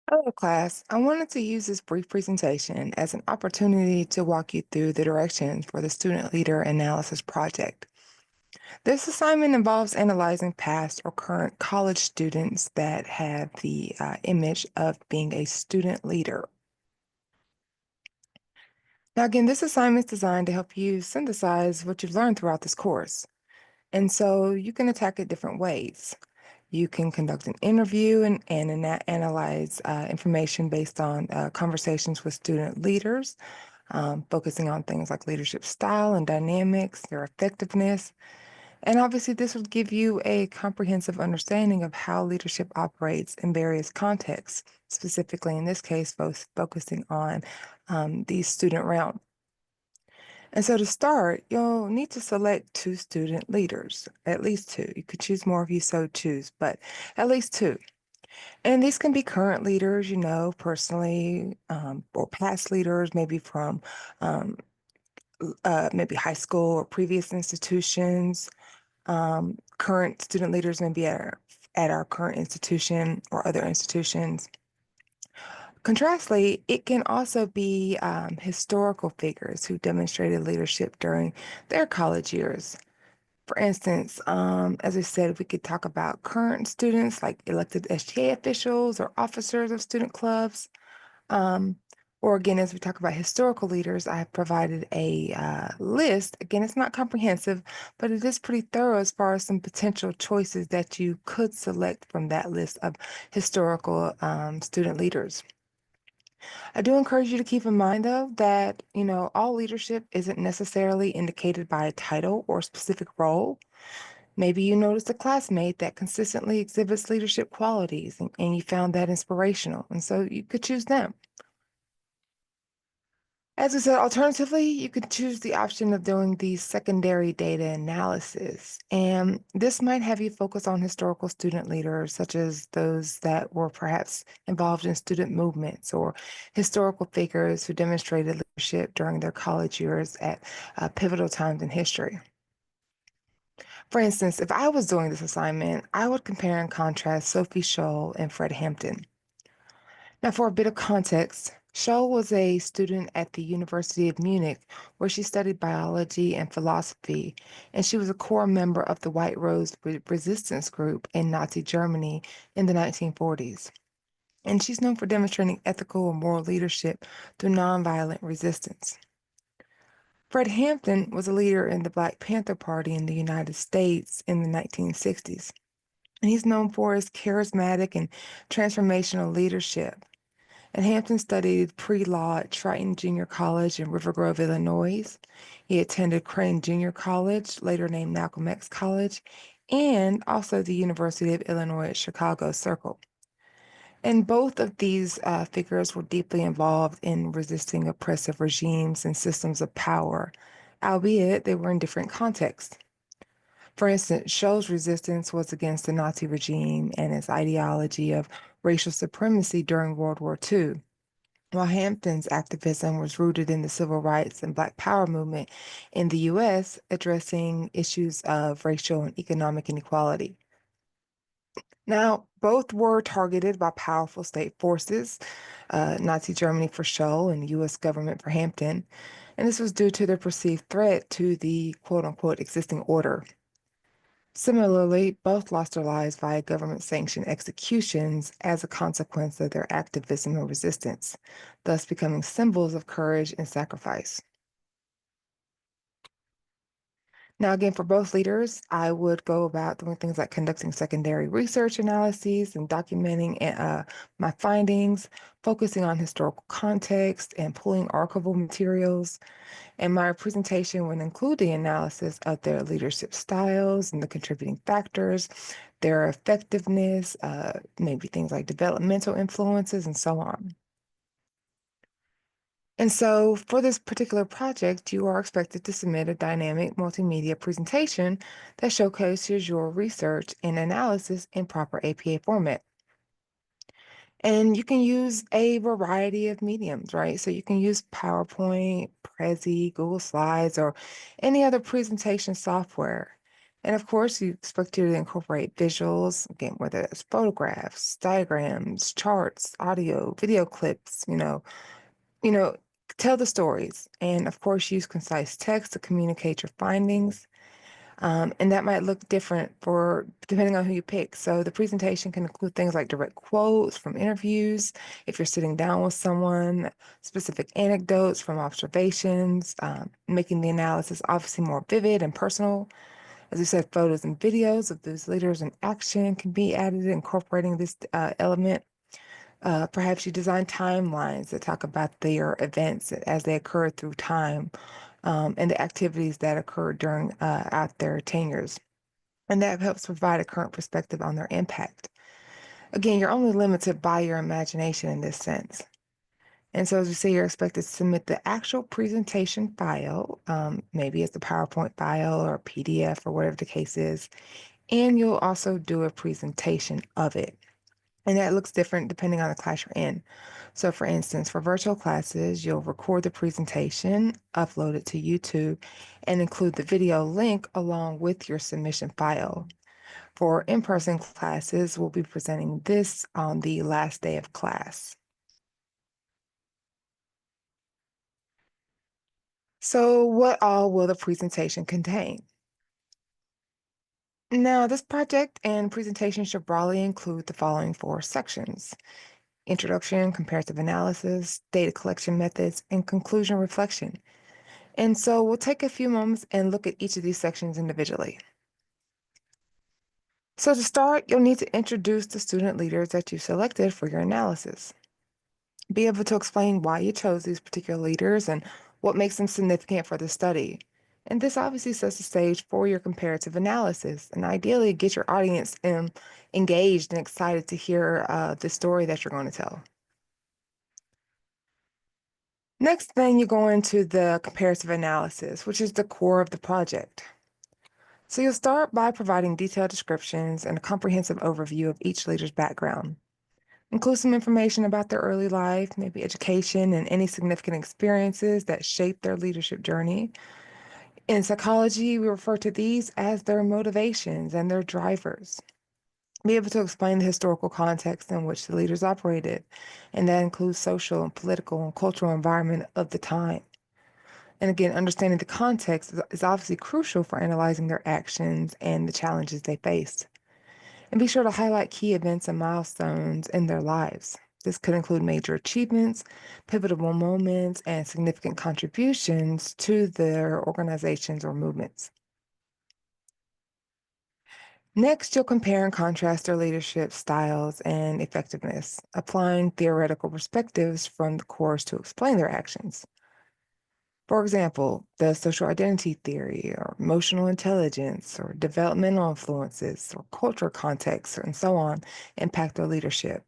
Hello, class. I wanted to use this brief presentation as an opportunity to walk you through the directions for the Student Leader Analysis Project. This assignment involves analyzing past or current college students that have the image of being a student leader. Now, again, this assignment is designed to help you synthesize what you've learned throughout this course. And so you can attack it different ways. You can conduct an interview and analyze information based on conversations with student leaders, focusing on things like leadership style and dynamics, their effectiveness. And obviously, this would give you a comprehensive understanding of how leadership operates in various contexts, specifically in this case, both focusing on the student realm. And so to start, you'll need to select two student leaders, at least two. You could choose more if you so choose, but at least two. And these can be current leaders, personally, or past leaders, maybe from um, maybe high school or previous institutions. Current student leaders may be at our current institution or other institutions. Contrastly, it can also be historical figures who demonstrated leadership during their college years. For instance, as I said, we could talk about current students like elected SGA officials or officers of student clubs. Um, or again, as we talk about historical leaders, I have provided a list. Again, it's not comprehensive, but it is pretty thorough as far as some potential choices that you could select from that list of historical student leaders. I do encourage you to keep in mind, though, that, all leadership isn't necessarily indicated by a title or specific role. Maybe you noticed a classmate that consistently exhibits leadership qualities and you found that inspirational, and so you could choose them. As we said, alternatively, you could choose the option of doing the secondary data analysis. And this might have you focus on historical student leaders, such as those that were perhaps involved in student movements or historical figures who demonstrated leadership during their college years at pivotal times in history. For instance, if I was doing this assignment, I would compare and contrast Sophie Scholl and Fred Hampton. Now, for a bit of context, Scholl was a student at the University of Munich where she studied biology and philosophy, and she was a core member of the White Rose resistance group in Nazi Germany in the 1940s. And she's known for demonstrating ethical and moral leadership through nonviolent resistance. Fred Hampton was a leader in the Black Panther Party in the United States in the 1960s. And he's known for his charismatic and transformational leadership. And Hampton studied pre-law at Triton Junior College in River Grove, Illinois. He attended Crane Junior College, later named Malcolm X College, and also the University of Illinois at Chicago Circle. And both of these figures were deeply involved in resisting oppressive regimes and systems of power, albeit they were in different contexts. For instance, Scholl's resistance was against the Nazi regime and its ideology of racial supremacy during World War II, while Hampton's activism was rooted in the civil rights and Black Power movement in the US, addressing issues of racial and economic inequality. Now, both were targeted by powerful state forces, Nazi Germany for Scholl and the US government for Hampton, and this was due to their perceived threat to the quote unquote existing order. Similarly, both lost their lives via government-sanctioned executions as a consequence of their activism and resistance, thus becoming symbols of courage and sacrifice. Now, again, for both leaders, I would go about doing things like conducting secondary research analyses and documenting my findings, focusing on historical context and pulling archival materials. And my presentation would include the analysis of their leadership styles and the contributing factors, their effectiveness, maybe things like developmental influences, and so on. And so for this particular project, you are expected to submit a dynamic multimedia presentation that showcases your research and analysis in proper APA format. And you can use a variety of mediums, right? So you can use PowerPoint, Prezi, Google Slides, or any other presentation software. And of course, you expect you to incorporate visuals, again, whether it's photographs, diagrams, charts, audio, video clips, you know, tell the stories. And of course, use concise text to communicate your findings. And that might look different for depending on who you pick. So the presentation can include things like direct quotes from interviews, if you're sitting down with someone, specific anecdotes from observations, making the analysis obviously more vivid and personal. As we said, photos and videos of those leaders in action can be added, incorporating this element. Perhaps you design timelines that talk about their events as they occur through time, and the activities that occurred during out their tenures. And that helps provide a current perspective on their impact. Again, you're only limited by your imagination in this sense. And so, as you say, you're expected to submit the actual presentation file, maybe it's a PowerPoint file or a PDF or whatever the case is, and you'll also do a presentation of it. And that looks different depending on the class you're in. So, for instance, for virtual classes, you'll record the presentation, upload it to YouTube, and include the video link along with your submission file. For in-person classes, we'll be presenting this on the last day of class. So, what all will the presentation contain? Now, this project and presentation should broadly include the following four sections: introduction, comparative analysis, data collection methods, and conclusion reflection. And so we'll take a few moments and look at each of these sections individually. So to start, you'll need to introduce the student leaders that you selected for your analysis. Be able to explain why you chose these particular leaders and what makes them significant for the study. And this obviously sets the stage for your comparative analysis, and ideally get your audience engaged and excited to hear the story that you're going to tell. Next, then you go into the comparative analysis, which is the core of the project. So you'll start by providing detailed descriptions and a comprehensive overview of each leader's background. Include some information about their early life, maybe education, and any significant experiences that shaped their leadership journey. In psychology, we refer to these as their motivations and their drivers. Be able to explain the historical context in which the leaders operated, and that includes social and political and cultural environment of the time. And again, understanding the context is obviously crucial for analyzing their actions and the challenges they faced. And be sure to highlight key events and milestones in their lives. This could include major achievements, pivotal moments, and significant contributions to their organizations or movements. Next, you'll compare and contrast their leadership styles and effectiveness, applying theoretical perspectives from the course to explain their actions. For example, the social identity theory, or emotional intelligence, or developmental influences, or cultural context, and so on impact their leadership.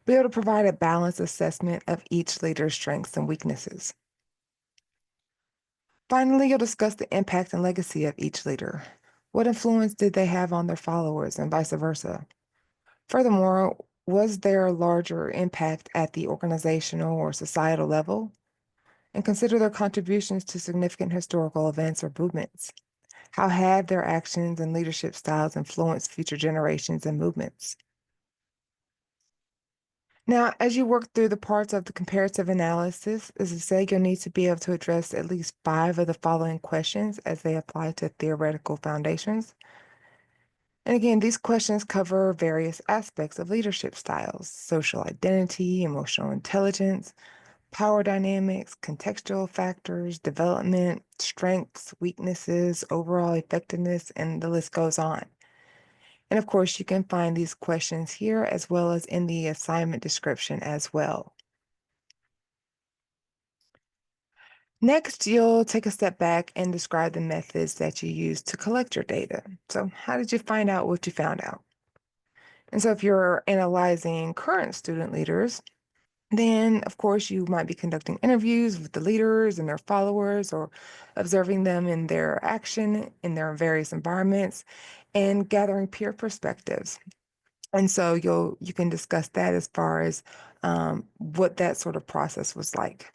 Be able to provide a balanced assessment of each leader's strengths and weaknesses. Finally, you'll discuss the impact and legacy of each leader. What influence did they have on their followers, and vice versa? Furthermore, was there a larger impact at the organizational or societal level? And consider their contributions to significant historical events or movements. How have their actions and leadership styles influenced future generations and movements? Now, as you work through the parts of the comparative analysis, as I say, you'll need to be able to address at least five of the following questions as they apply to theoretical foundations. And again, these questions cover various aspects of leadership styles: social identity, emotional intelligence, power dynamics, contextual factors, development, strengths, weaknesses, overall effectiveness, and the list goes on. And of course, you can find these questions here as well as in the assignment description as well. Next, you'll take a step back and describe the methods that you used to collect your data. So, how did you find out what you found out? And so, if you're analyzing current student leaders, then, of course, you might be conducting interviews with the leaders and their followers, or observing them in their action in their various environments and gathering peer perspectives. And so you can discuss that as far as what that sort of process was like.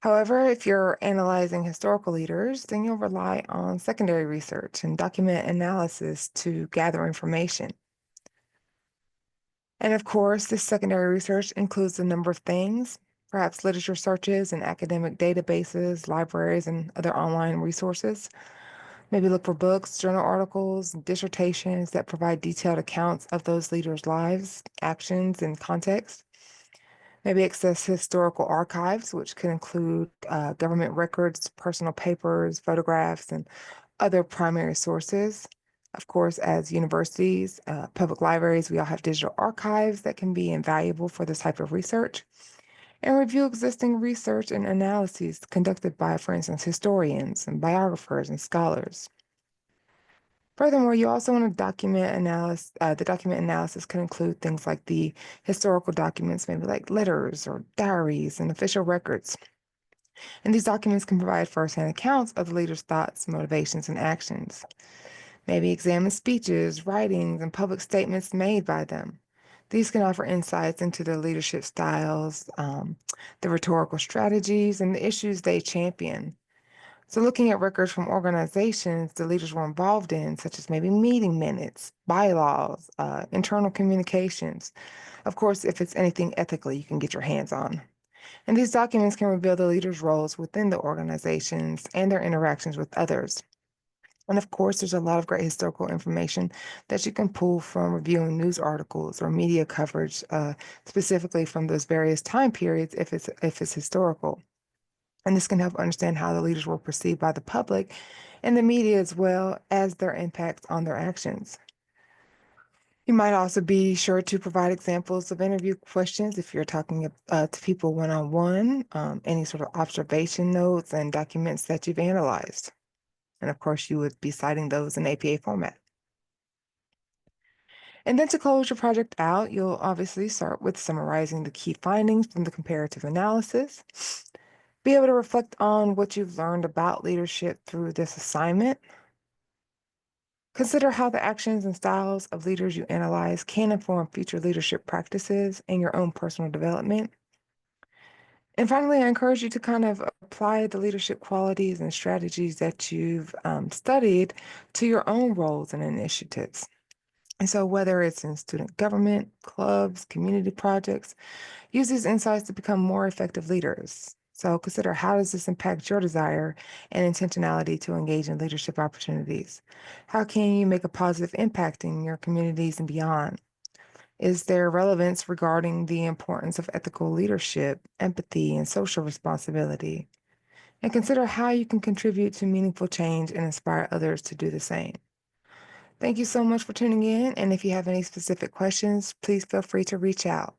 However, if you're analyzing historical leaders, then you'll rely on secondary research and document analysis to gather information. And of course, this secondary research includes a number of things, perhaps literature searches and academic databases, libraries, and other online resources. Maybe look for books, journal articles, dissertations that provide detailed accounts of those leaders' lives, actions, and context. Maybe access historical archives, which could include government records, personal papers, photographs, and other primary sources. Of course, as universities, public libraries, we all have digital archives that can be invaluable for this type of research. And review existing research and analyses conducted by, for instance, historians and biographers and scholars. Furthermore, you also want to document analysis. The document analysis can include things like the historical documents, maybe like letters or diaries and official records. And these documents can provide firsthand accounts of the leader's thoughts, motivations, and actions. Maybe examine speeches, writings, and public statements made by them. These can offer insights into their leadership styles, the rhetorical strategies, and the issues they champion. So, looking at records from organizations the leaders were involved in, such as maybe meeting minutes, bylaws, internal communications. Of course, if it's anything ethically you can get your hands on. And these documents can reveal the leaders' roles within the organizations and their interactions with others. And of course, there's a lot of great historical information that you can pull from reviewing news articles or media coverage, specifically from those various time periods if it's historical. And this can help understand how the leaders were perceived by the public and the media as well as their impact on their actions. You might also be sure to provide examples of interview questions if you're talking to people one on one, any sort of observation notes and documents that you've analyzed. And of course, you would be citing those in APA format. And then to close your project out, you'll obviously start with summarizing the key findings from the comparative analysis. Be able to reflect on what you've learned about leadership through this assignment. Consider how the actions and styles of leaders you analyze can inform future leadership practices and your own personal development. And finally, I encourage you to kind of apply the leadership qualities and strategies that you've studied to your own roles and initiatives. And so, whether it's in student government, clubs, community projects, use these insights to become more effective leaders. So, consider how does this impact your desire and intentionality to engage in leadership opportunities? How can you make a positive impact in your communities and beyond? Is there relevance regarding the importance of ethical leadership, empathy, and social responsibility? And consider how you can contribute to meaningful change and inspire others to do the same. Thank you so much for tuning in. And if you have any specific questions, please feel free to reach out.